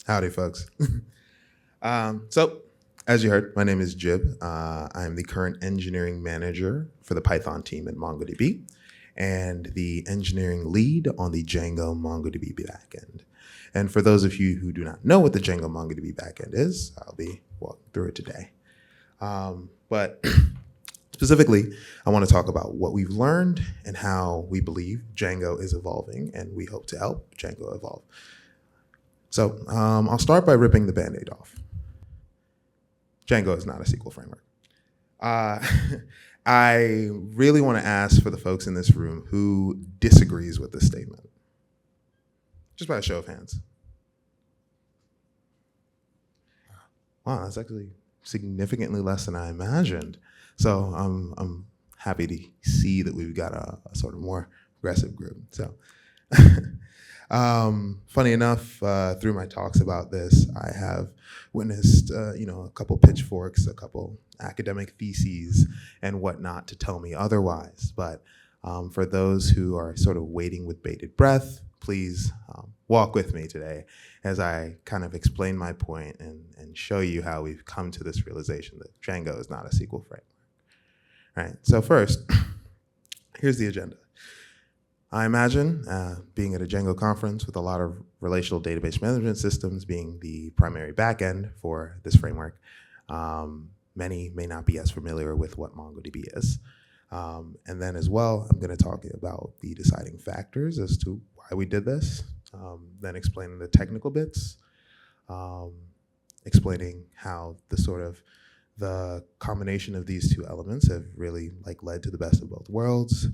Howdy, folks. So, as you heard, my name is Jib. I'm the current engineering manager for the Python team at MongoDB and the engineering lead on the Django MongoDB backend. And for those of you who do not know what the Django MongoDB backend is, I'll be walking through it today. But specifically, I want to talk about what we've learned and how we believe Django is evolving, and we hope to help Django evolve. So I'll start by ripping the Band-Aid off. Django is not a SQL framework. I really want to ask for the folks in this room who disagrees with this statement. Just by a show of hands. Wow, that's actually significantly less than I imagined. So I'm happy to see that we've got a sort of more aggressive group. So. Funny enough, through my talks about this, I have witnessed, a couple pitchforks, a couple academic theses and whatnot to tell me otherwise. But for those who are sort of waiting with bated breath, please walk with me today as I kind of explain my point and show you how we've come to this realization that Django is not a SQL framework. All right, so first, here's the agenda. I imagine being at a Django conference with a lot of relational database management systems being the primary backend for this framework. Many may not be as familiar with what MongoDB is. And then as well, I'm going to talk about the deciding factors as to why we did this, then explaining the technical bits, explaining how the combination of these two elements have really led to the best of both worlds,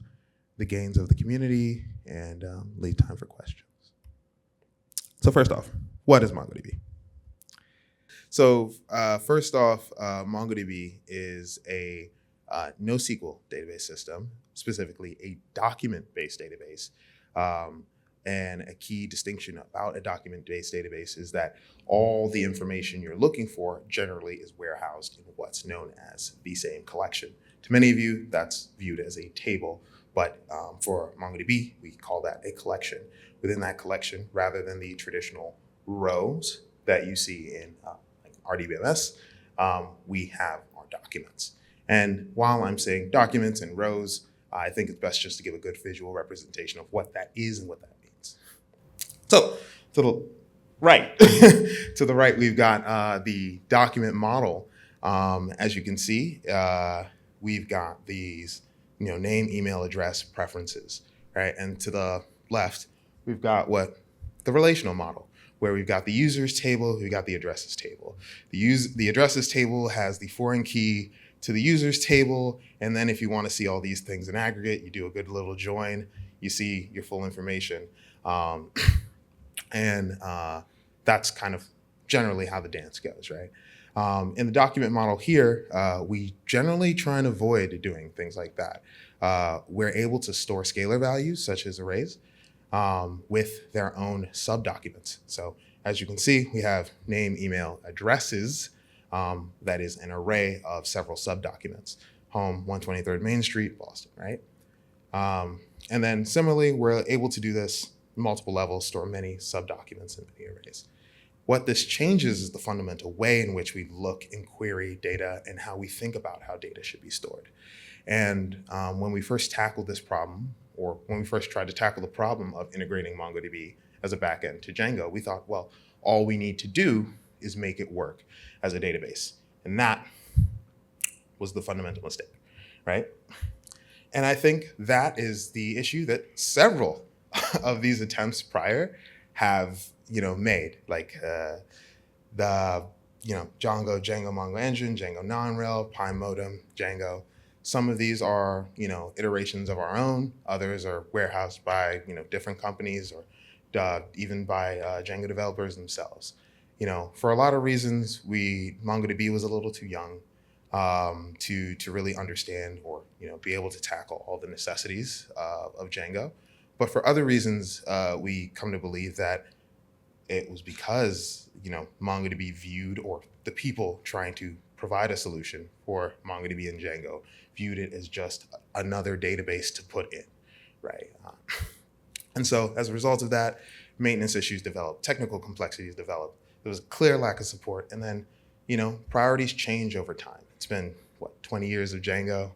the gains of the community, and leave time for questions. So first off, what is MongoDB? So first off, MongoDB is a NoSQL database system, specifically a document-based database. And a key distinction about a document-based database is that all the information you're looking for generally is warehoused in what's known as the same collection. To many of you, that's viewed as a table. But for MongoDB, we call that a collection. Within that collection, rather than the traditional rows that you see in RDBMS, we have our documents. And while I'm saying documents and rows, I think it's best just to give a good visual representation of what that is and what that means. So to the right, we've got the document model. As you can see, we've got these name, email, address, preferences, right? And to the left, we've got the relational model, where we've got the users table, we've got the addresses table. The addresses table has the foreign key to the users table, and then if you want to see all these things in aggregate, you do a good little join, you see your full information. And that's kind of generally how the dance goes, right? In the document model here, we generally try and avoid doing things like that. We're able to store scalar values, such as arrays, with their own subdocuments. So as you can see, we have name, email, addresses. That is an array of several subdocuments. Home, 123rd Main Street, Boston, right? And then similarly, we're able to do this multiple levels, store many subdocuments in many arrays. What this changes is the fundamental way in which we look and query data and how we think about how data should be stored. And when we first tackled this problem, or when we first tried to tackle the problem of integrating MongoDB as a backend to Django, we thought, well, all we need to do is make it work as a database. And that was the fundamental mistake, right? And I think that is the issue that several of these attempts prior have made, like the Django Mongo Engine, Django Non-Rel, Pi Modem, Django. Some of these are iterations of our own. Others are warehoused by different companies or even by Django developers themselves. For a lot of reasons, MongoDB was a little too young to really understand or be able to tackle all the necessities of Django. But for other reasons, we come to believe that it was because MongoDB viewed, or the people trying to provide a solution for MongoDB and Django viewed it as just another database to put in, right? And so as a result of that, maintenance issues developed, technical complexities developed There was a clear lack of support. And then, priorities change over time. It's been, 20 years of Django,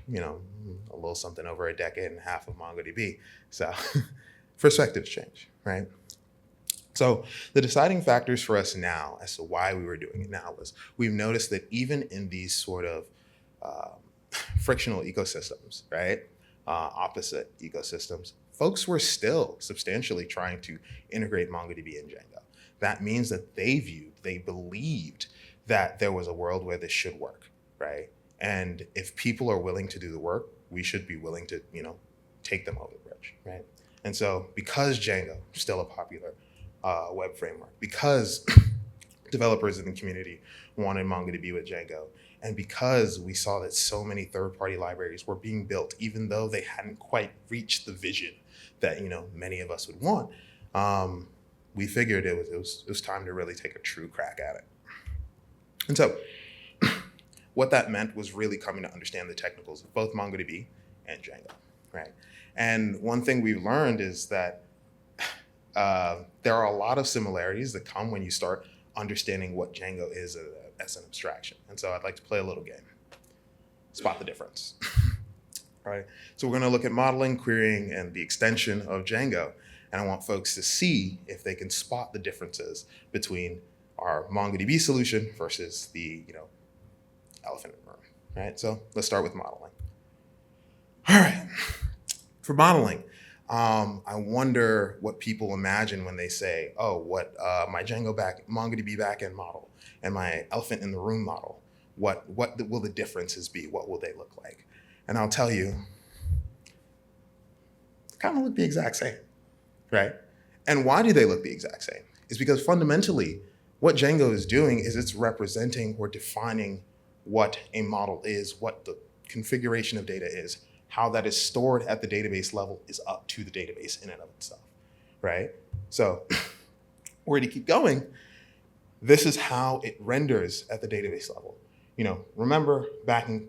a little something over a decade and a half of MongoDB. So perspectives change, right? So the deciding factors for us now as to why we were doing it now was we've noticed that even in these sort of frictional ecosystems, right? Opposite ecosystems, folks were still substantially trying to integrate MongoDB and Django. That means that they believed that there was a world where this should work, right? And if people are willing to do the work, we should be willing to, take them over the bridge, right? And so because Django is still a popular web framework, because developers in the community wanted MongoDB with Django, and because we saw that so many third-party libraries were being built, even though they hadn't quite reached the vision that many of us would want, we figured it was time to really take a true crack at it. And so what that meant was really coming to understand the technicals of both MongoDB and Django, right? And one thing we've learned is that there are a lot of similarities that come when you start understanding what Django is as an abstraction. And so I'd like to play a little game. Spot the difference. All right. So we're going to look at modeling, querying, and the extension of Django. And I want folks to see if they can spot the differences between our MongoDB solution versus the, elephant in the room. All right. So let's start with modeling. All right. For modeling, I wonder what people imagine when they say, oh, what my MongoDB backend model and my elephant in the room model, what will the differences be? What will they look like? And I'll tell you, they kind of look the exact same, right? And why do they look the exact same? It's because fundamentally, what Django is doing is it's representing or defining what a model is, what the configuration of data is, how that is stored at the database level is up to the database in and of itself, right? So where to keep going, this is how it renders at the database level. Remember back in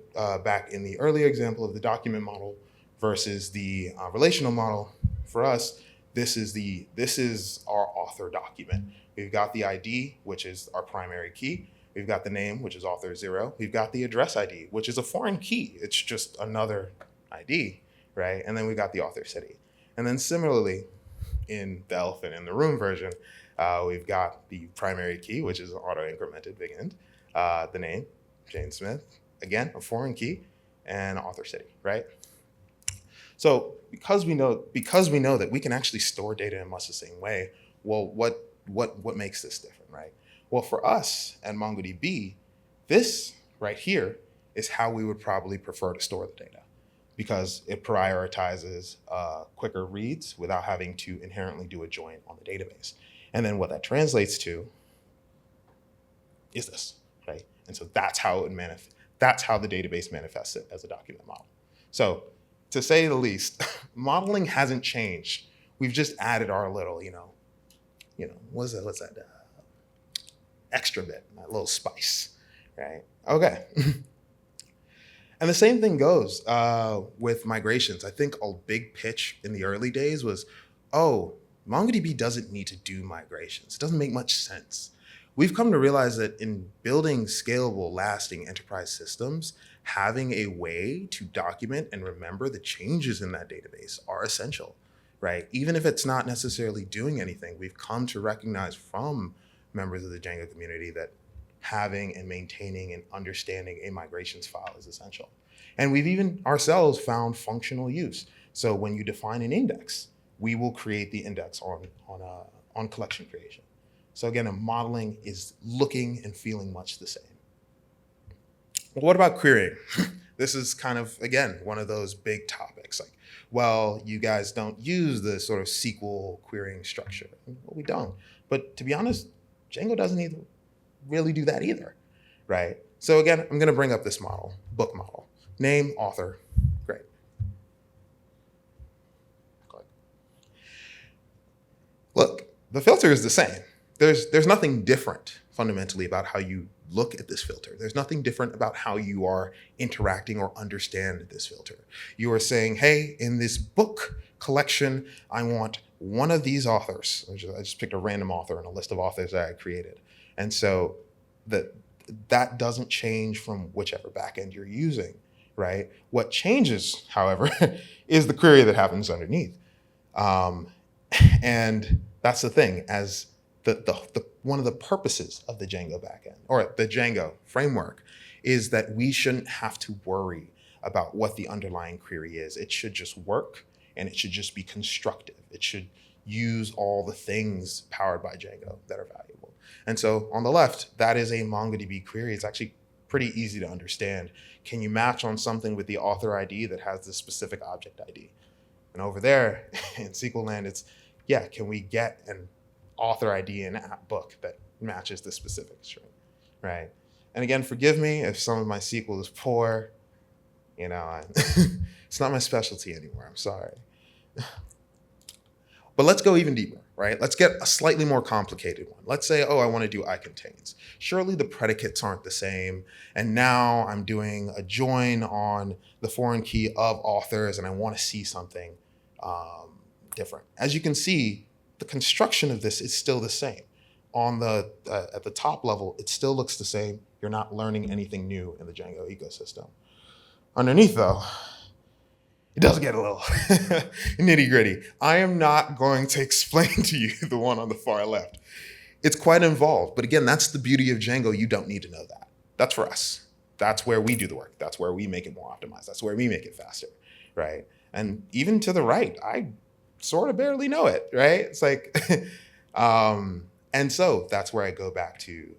the earlier example of the document model versus the relational model, for us, this is our author document. We've got the ID, which is our primary key. We've got the name, which is author 0. We've got the address ID, which is a foreign key. It's just another ID, right? And then we got the author city. And then similarly, in the elephant in the room version, we've got the primary key, which is auto-incremented big end, the name, Jane Smith, again, a foreign key, and author city, right? So because we know that we can actually store data in much the same way, well, what makes this different, right? Well, for us at MongoDB, this right here is how we would probably prefer to store the data, because it prioritizes quicker reads without having to inherently do a join on the database. And then what that translates to is this, right? And so that's how that's how the database manifests it as a document model. So to say the least, modeling hasn't changed. We've just added our little, what's that extra bit, that little spice, right? Okay. And the same thing goes with migrations. I think a big pitch in the early days was, oh, MongoDB doesn't need to do migrations. It doesn't make much sense. We've come to realize that in building scalable, lasting enterprise systems, having a way to document and remember the changes in that database are essential, right? Even if it's not necessarily doing anything, we've come to recognize from members of the Django community that having and maintaining and understanding a migrations file is essential. And we've even ourselves found functional use. So when you define an index, we will create the index on collection creation. So again, modeling is looking and feeling much the same. Well, what about querying? This is kind of, again, one of those big topics. Like, well, you guys don't use the sort of SQL querying structure. Well, we don't. But to be honest, Django doesn't really do that either, right? So again, I'm going to bring up this model, book model. Name, author, great. Look, the filter is the same. There's nothing different fundamentally about how you look at this filter. There's nothing different about how you are interacting or understand this filter. You are saying, hey, in this book collection, I want one of these authors, I just picked a random author in a list of authors that I created. And so that doesn't change from whichever backend you're using, right? What changes, however, is the query that happens underneath. And that's the thing, as the one of the purposes of the Django backend, or the Django framework, is that we shouldn't have to worry about what the underlying query is. It should just work, and it should just be constructive. It should use all the things powered by Django that are valuable. And so on the left, that is a MongoDB query. It's actually pretty easy to understand. Can you match on something with the author ID that has this specific object ID? And over there in SQL land, it's, yeah, can we get an author ID in app book that matches the specific string, right? And again, forgive me if some of my SQL is poor. You know, it's not my specialty anymore, I'm sorry. But let's go even deeper, right? Let's get a slightly more complicated one. Let's say, oh, I want to do iContains. Surely the predicates aren't the same. And now I'm doing a join on the foreign key of authors, and I want to see something different. As you can see, the construction of this is still the same. On the at the top level, it still looks the same. You're not learning anything new in the Django ecosystem. Underneath, though, it does get a little nitty gritty. I am not going to explain to you the one on the far left. It's quite involved, but again, that's the beauty of Django. You don't need to know that. That's for us. That's where we do the work. That's where we make it more optimized. That's where we make it faster, right? And even to the right, I sort of barely know it, right? It's like, and so that's where I go back to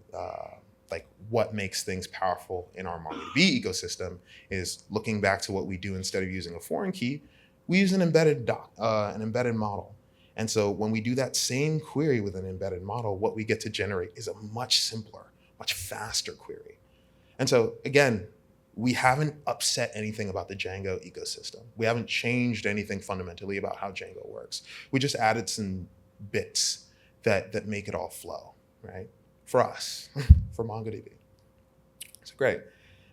like what makes things powerful in our MongoDB ecosystem is looking back to what we do. Instead of using a foreign key, we use an embedded model. And so when we do that same query with an embedded model, what we get to generate is a much simpler, much faster query. And so again, we haven't upset anything about the Django ecosystem. We haven't changed anything fundamentally about how Django works. We just added some bits that make it all flow, right? For us, for MongoDB. So great.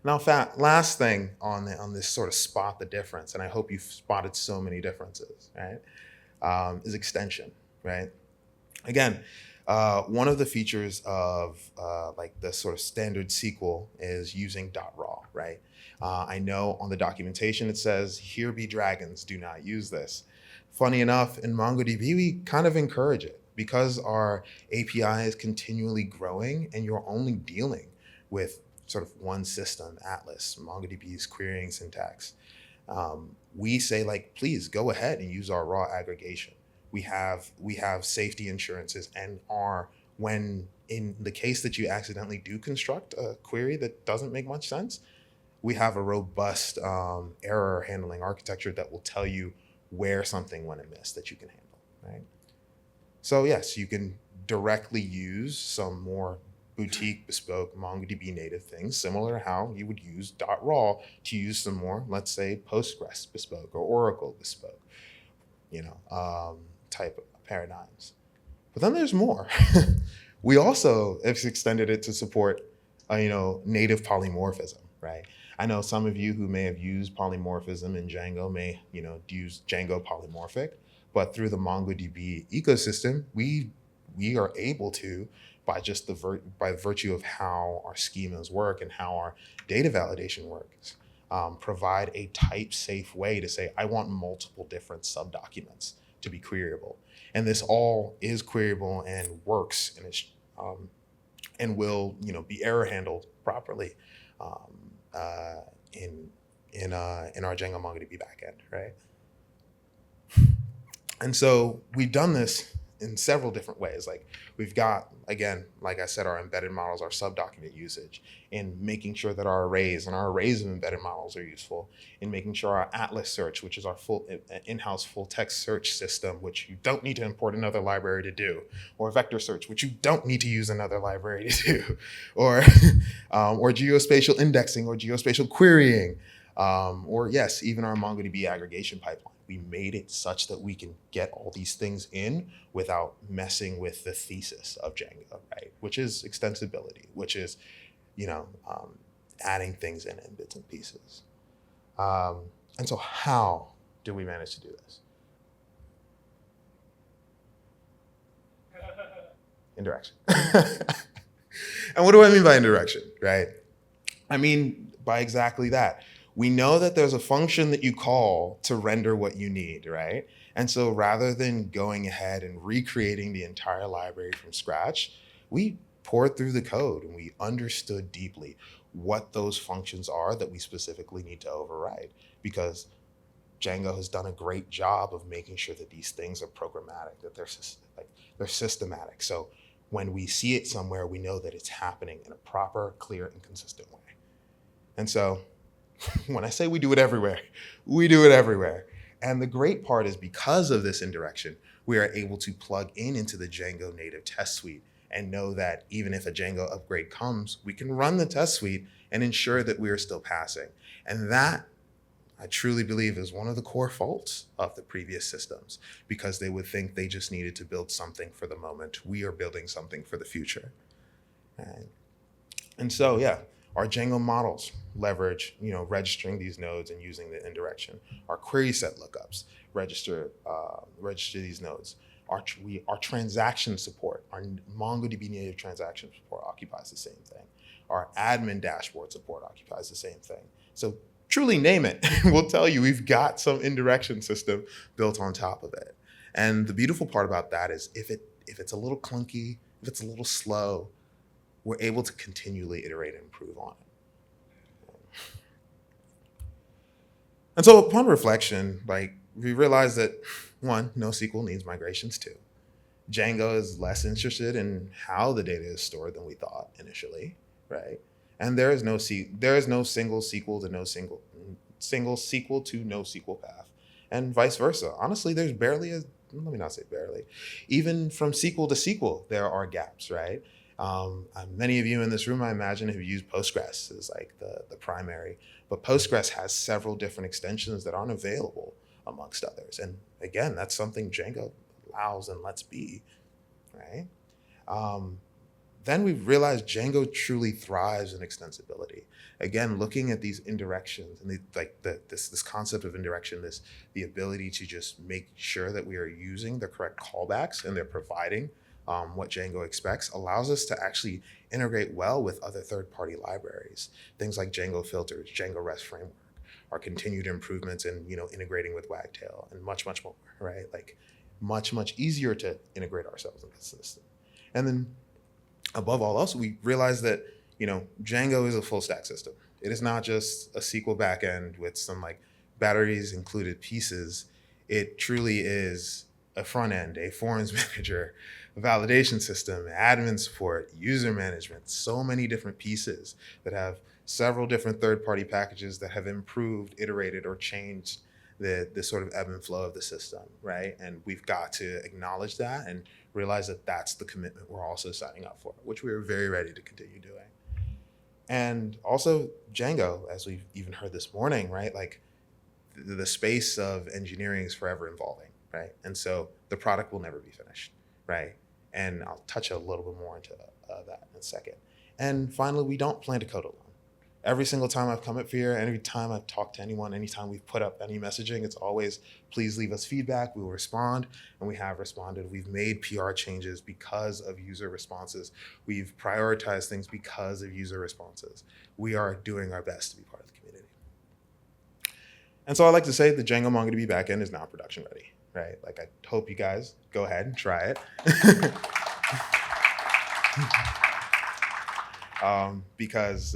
Now, last thing on this sort of spot the difference, and I hope you've spotted so many differences, right, is extension, right? Again, one of the features of like the sort of standard SQL is using .raw, right? I know on the documentation it says, here be dragons, do not use this. Funny enough, in MongoDB, we kind of encourage it because our API is continually growing and you're only dealing with sort of one system, Atlas, MongoDB's querying syntax. We say, like, please go ahead and use our raw aggregation. We have safety insurances, and when in the case that you accidentally do construct a query that doesn't make much sense, we have a robust error handling architecture that will tell you where something went amiss that you can handle, right? So yes, you can directly use some more boutique, bespoke MongoDB native things, similar to how you would use .raw to use some more, let's say, Postgres bespoke or Oracle bespoke, type of paradigms. But then there's more. We also have extended it to support, native polymorphism, right? I know some of you who may have used polymorphism in Django may, use Django polymorphic, but through the MongoDB ecosystem, we are able to, by just by virtue of how our schemas work and how our data validation works, provide a type-safe way to say, I want multiple different subdocuments to be queryable. And this all is queryable and works, and it's and will be error handled properly in our Django MongoDB backend, right? And so we've done this in several different ways. Like we've got, again, like I said, our embedded models, our subdocument usage, in making sure that our arrays of embedded models are useful, in making sure our Atlas search, which is our full in-house full text search system, which you don't need to import another library to do, or vector search, which you don't need to use another library to do, or geospatial indexing or geospatial querying, or yes, even our MongoDB aggregation pipeline. We made it such that we can get all these things in without messing with the thesis of Django, right? Which is extensibility, which is, adding things in bits and pieces. And so how do we manage to do this? indirection. And what do I mean by indirection, right? I mean by exactly that. We know that there's a function that you call to render what you need, right? And so rather than going ahead and recreating the entire library from scratch, we poured through the code and we understood deeply what those functions are that we specifically need to override, because Django has done a great job of making sure that these things are programmatic, that they're systematic. So when we see it somewhere, we know that it's happening in a proper, clear, and consistent way. And so when I say we do it everywhere, we do it everywhere. And the great part is, because of this indirection, we are able to plug into the Django native test suite and know that even if a Django upgrade comes, we can run the test suite and ensure that we are still passing. And that, I truly believe, is one of the core faults of the previous systems, because they would think they just needed to build something for the moment. We are building something for the future. And so, yeah, our Django models leverage, registering these nodes and using the indirection. Our query set lookups register these nodes. Our transaction support, our MongoDB native transaction support occupies the same thing. Our admin dashboard support occupies the same thing. So truly name it. We'll tell you we've got some indirection system built on top of it. And the beautiful part about that is if it's a little clunky, if it's a little slow, we're able to continually iterate and improve on it. And so upon reflection, we realized that, one, NoSQL needs migrations too. Django is less interested in how the data is stored than we thought initially, right? And there is no single SQL to single SQL to NoSQL path, and vice versa. Honestly, there's let me not say barely, even from SQL to SQL, there are gaps, right? Many of you in this room, I imagine, have used Postgres as the primary, but Postgres has several different extensions that aren't available amongst others. And again, that's something Django allows and lets be, right? Then we realized Django truly thrives in extensibility. Again, looking at these indirections and this concept of indirection, the ability to just make sure that we are using the correct callbacks and they're providing what Django expects, allows us to actually integrate well with other third-party libraries. Things like Django filters, Django REST framework, our continued improvements in integrating with Wagtail, and much, much more, right? Much, much easier to integrate ourselves in the system. And then above all else, we realized that Django is a full stack system. It is not just a SQL backend with some batteries included pieces. It truly is a front end, a forms manager, a validation system, admin support, user management, so many different pieces that have several different third-party packages that have improved, iterated, or changed the sort of ebb and flow of the system, right? And we've got to acknowledge that and realize that that's the commitment we're also signing up for, which we are very ready to continue doing. And also Django, as we've even heard this morning, right? The space of engineering is forever evolving, right? And so the product will never be finished, right? And I'll touch a little bit more into that in a second. And finally, we don't plan to code alone. Every single time I've come up here, every time I've talked to anyone, anytime we've put up any messaging, it's always, please leave us feedback, we will respond, and we have responded. We've made PR changes because of user responses. We've prioritized things because of user responses. We are doing our best to be part of the community. And so I like to say the Django MongoDB backend is now production ready, right? I hope you guys go ahead and try it. Because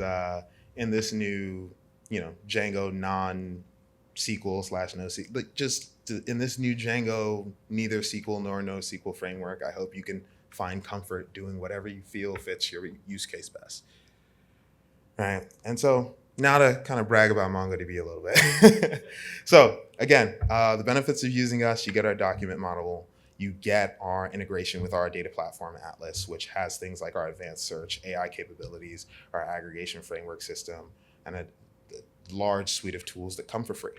in this new, Django non-SQL / NoSQL, in this new Django neither SQL nor NoSQL framework, I hope you can find comfort doing whatever you feel fits your use case best. All right, and so now to kind of brag about MongoDB a little bit. So again, the benefits of using us: you get our document model. You get our integration with our data platform, Atlas, which has things like our advanced search, AI capabilities, our aggregation framework system, and a large suite of tools that come for free,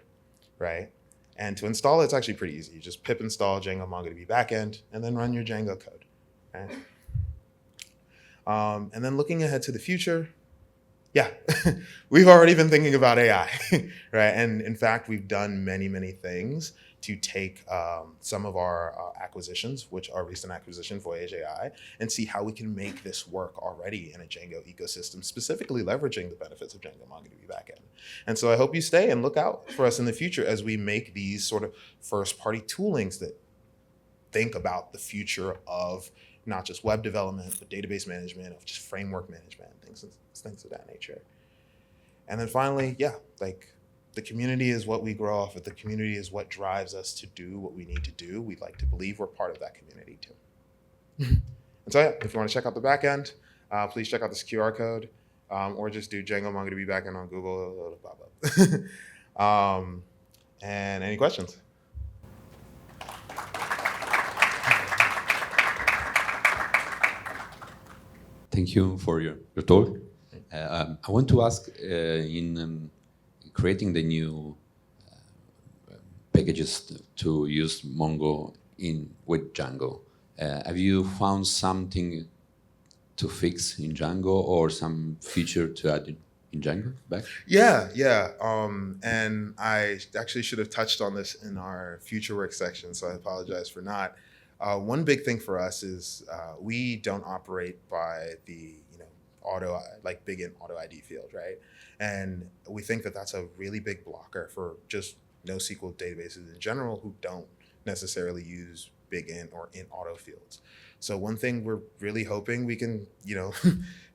right? And to install it's actually pretty easy. You just pip install Django MongoDB backend and then run your Django code, right? And then looking ahead to the future, yeah, we've already been thinking about AI, right? And in fact, we've done many, many things to take some of our acquisitions, which our recent acquisition, Voyage AI, and see how we can make this work already in a Django ecosystem, specifically leveraging the benefits of Django MongoDB backend. And so I hope you stay and look out for us in the future as we make these sort of first-party toolings that think about the future of not just web development, but database management, of just framework management, things of that nature. And then finally, yeah, like the community is what we grow off of. The community is what drives us to do what we need to do. We'd like to believe we're part of that community too. And so yeah, if you want to check out the backend, please check out this QR code, or just do Django MongoDB backend on Google, it'll pop up. And any questions? Thank you for your talk. I want to ask, in creating the new packages to use Mongo with Django, have you found something to fix in Django or some feature to add in Django back? Yeah. And I actually should have touched on this in our future work section, so I apologize for not. One big thing for us is we don't operate by the big int auto ID field, right? And we think that that's a really big blocker for just NoSQL databases in general who don't necessarily use big int or int auto fields. So one thing we're really hoping we can,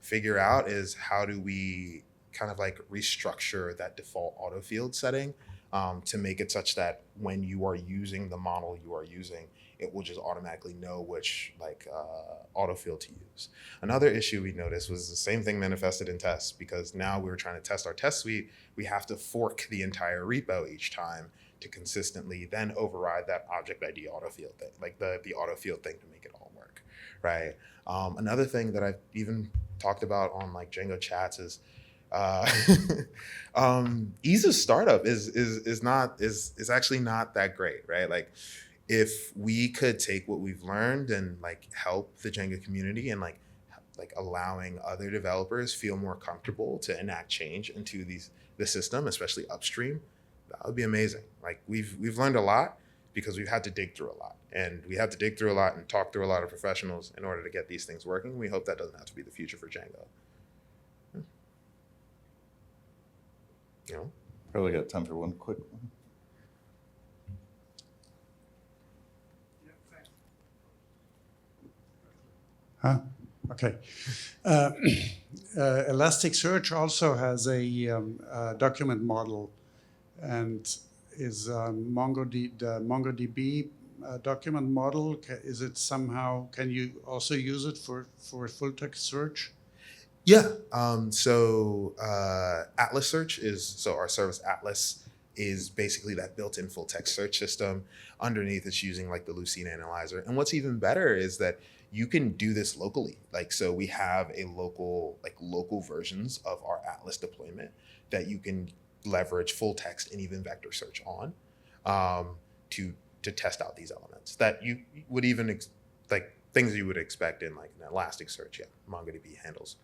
figure out is how do we kind of like restructure that default auto field setting to make it such that when you are using the model you are using, it will just automatically know which autofill to use. Another issue we noticed was the same thing manifested in tests, because now we were trying to test our test suite. We have to fork the entire repo each time to consistently then override that object ID autofield thing, like the autofield thing, to make it all work, right? Another thing that I've even talked about on like Django chats is ease of startup is actually not that great, right? Like, if we could take what we've learned and like help the Django community and like allowing other developers feel more comfortable to enact change into the system, especially upstream, that would be amazing. Like we've learned a lot because we've had to dig through a lot, and we have to dig through a lot and talk through a lot of professionals in order to get these things working. We hope that doesn't have to be the future for Django. Probably got time for one quick one. Huh? Okay. Elasticsearch also has a document model, and is the MongoDB document model, is it somehow, can you also use it for full text search? Yeah. So Atlas Search our service Atlas is basically that built-in full text search system. Underneath, it's using like the Lucene analyzer. And what's even better is that you can do this locally. So we have a local versions of our Atlas deployment that you can leverage full text and even vector search on to test out these elements that you would even things you would expect in like an Elasticsearch. Yeah, MongoDB handles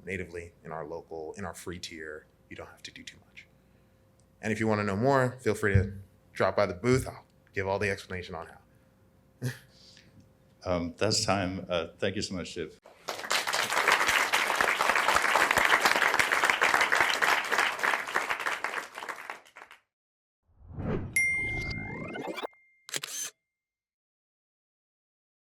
natively in our free tier. You don't have to do too much. And if you want to know more, feel free to drop by the booth. I'll give all the explanation on how. That's time. Thank you so much, Shiv.